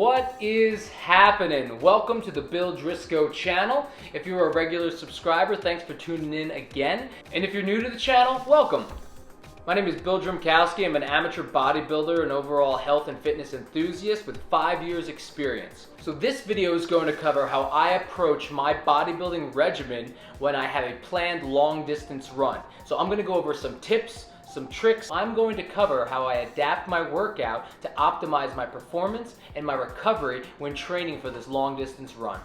What is happening? Welcome to the Bill Driscoll channel. If you're a regular subscriber, thanks for tuning in again. And if you're new to the channel, welcome. My name is Bill Drimkowski. I'm an amateur bodybuilder and overall health and fitness enthusiast with 5 years experience. So this video is going to cover how I approach my bodybuilding regimen when I have a planned long distance run. So I'm going to go over some tips, some tricks. I'm going to cover how I adapt my workout to optimize my performance and my recovery when training for this long distance run.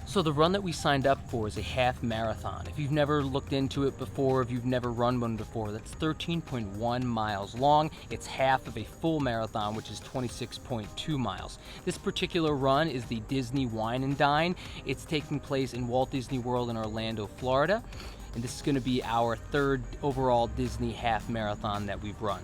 So the run that we signed up for is a half marathon. If you've never looked into it before, if you've never run one before, that's 13.1 miles long. It's half of a full marathon, which is 26.2 miles. This particular run is the Disney Wine and Dine. It's taking place in Walt Disney World in Orlando, Florida. And this is going to be our third overall Disney half marathon that we've run.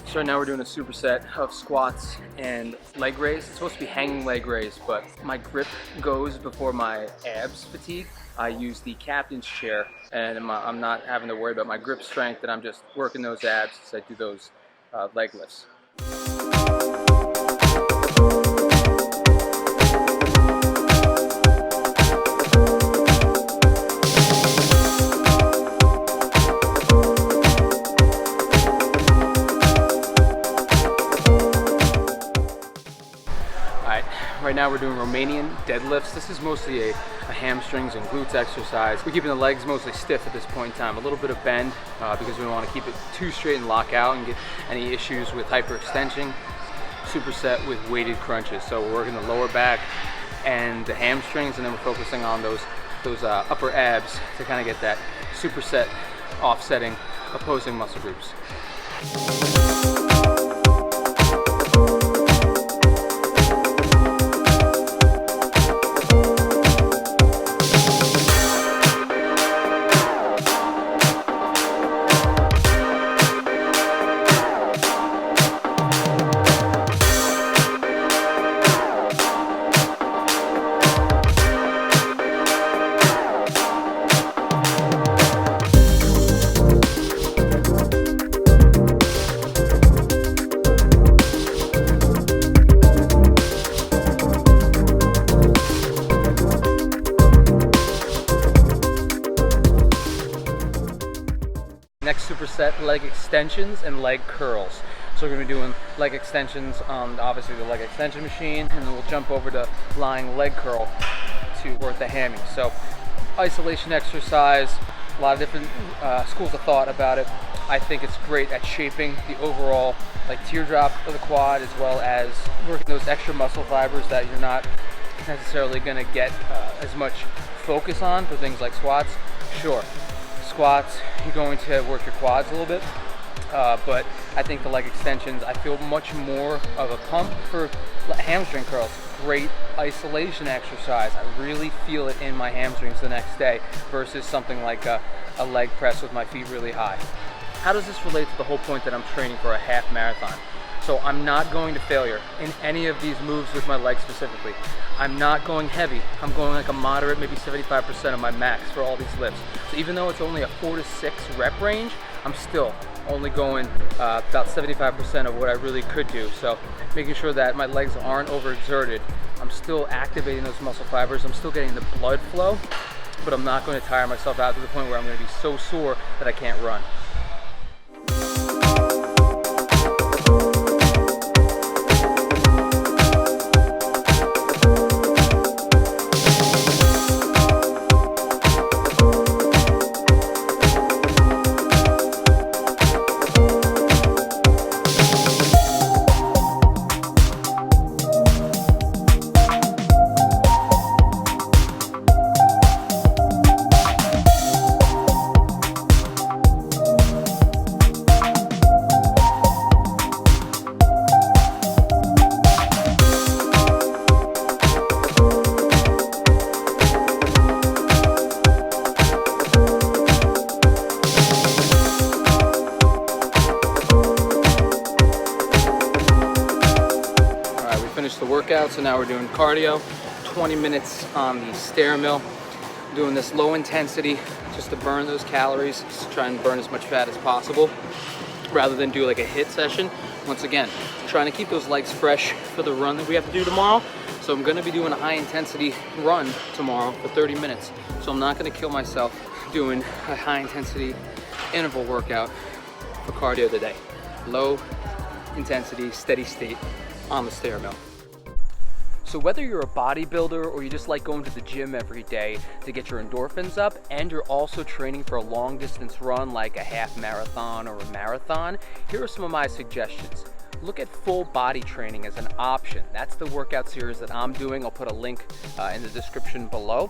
So right now we're doing a superset of squats and leg raise. It's supposed to be hanging leg raise, but my grip goes before my abs fatigue. I use the captain's chair, and I'm not having to worry about my grip strength, and I'm just working those abs as I do those leg lifts. Right now we're doing Romanian deadlifts. This is mostly a hamstrings and glutes exercise. We're keeping the legs mostly stiff at this point in time. A little bit of bend because we don't want to keep it too straight and lock out and get any issues with hyperextension. Superset with weighted crunches. So we're working the lower back and the hamstrings, and then we're focusing on those upper abs to kind of get that superset offsetting opposing muscle groups. Next superset, leg extensions and leg curls. So we're going to be doing leg extensions on obviously the leg extension machine, and then we'll jump over to lying leg curl to work the hammy. So isolation exercise, a lot of different schools of thought about it. I think it's great at shaping the overall teardrop of the quad, as well as working those extra muscle fibers that you're not necessarily going to get as much focus on for things like squats. Sure, squats, you're going to work your quads a little bit, but I think the leg extensions, I feel much more of a pump for hamstring curls. Great isolation exercise. I really feel it in my hamstrings the next day versus something like a leg press with my feet really high. How does this relate to the whole point that I'm training for a half marathon? So I'm not going to failure in any of these moves with my legs specifically. I'm not going heavy. I'm going like a moderate, maybe 75% of my max for all these lifts. So even though it's only a 4 to 6 rep range, I'm still only going about 75% of what I really could do. So making sure that my legs aren't overexerted. I'm still activating those muscle fibers. I'm still getting the blood flow, but I'm not going to tire myself out to the point where I'm going to be so sore that I can't run. So now we're doing cardio, 20 minutes on the stair mill. Doing this low intensity just to burn those calories, just try and burn as much fat as possible rather than do like a HIIT session. Once again, trying to keep those legs fresh for the run that we have to do tomorrow. So I'm gonna be doing a high intensity run tomorrow for 30 minutes. So I'm not gonna kill myself doing a high intensity interval workout for cardio today. Low intensity, steady state on the stair mill. So whether you're a bodybuilder or you just like going to the gym every day to get your endorphins up, and you're also training for a long distance run like a half marathon or a marathon, here are some of my suggestions. Look at full body training as an option. That's the workout series that I'm doing. I'll put a link in the description below.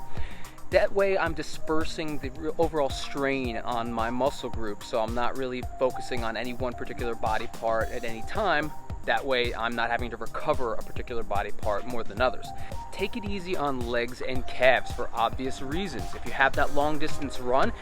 That way I'm dispersing the overall strain on my muscle group, so I'm not really focusing on any one particular body part at any time. That way I'm not having to recover a particular body part more than others. Take it easy on legs and calves for obvious reasons. If you have that long distance run,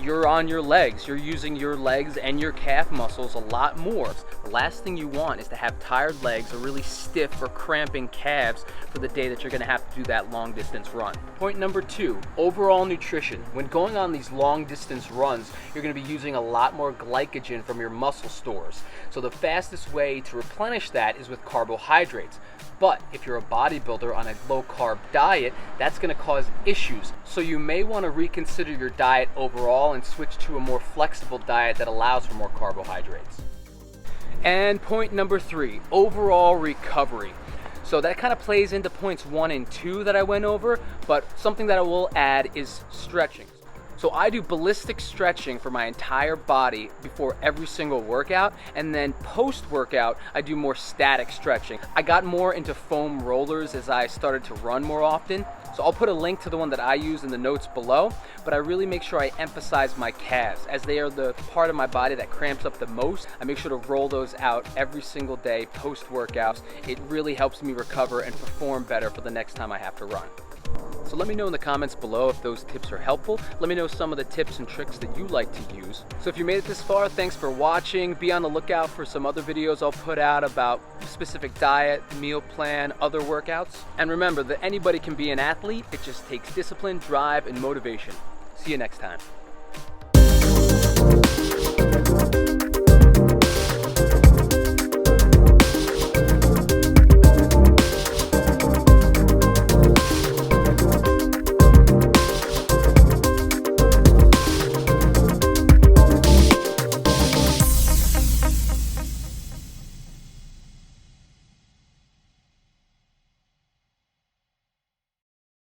you're on your legs. You're using your legs and your calf muscles a lot more. The last thing you want is to have tired legs or really stiff or cramping calves for the day that you're gonna have to do that long distance run. Point number 2, overall nutrition. When going on these long distance runs, you're gonna be using a lot more glycogen from your muscle stores. So the fastest way to replenish that is with carbohydrates. But if you're a bodybuilder on a low carb diet, that's gonna cause issues. So you may wanna reconsider your diet overall and switch to a more flexible diet that allows for more carbohydrates. And point number 3, overall recovery. So that kind of plays into points 1 and 2 that I went over, but something that I will add is stretching. So I do ballistic stretching for my entire body before every single workout, and then post-workout I do more static stretching. I got more into foam rollers as I started to run more often, so I'll put a link to the one that I use in the notes below, but I really make sure I emphasize my calves as they are the part of my body that cramps up the most. I make sure to roll those out every single day post-workouts. It really helps me recover and perform better for the next time I have to run. So let me know in the comments below if those tips are helpful. Let me know some of the tips and tricks that you like to use. So if you made it this far, thanks for watching. Be on the lookout for some other videos I'll put out about specific diet, meal plan, other workouts. And remember that anybody can be an athlete. It just takes discipline, drive, and motivation. See you next time.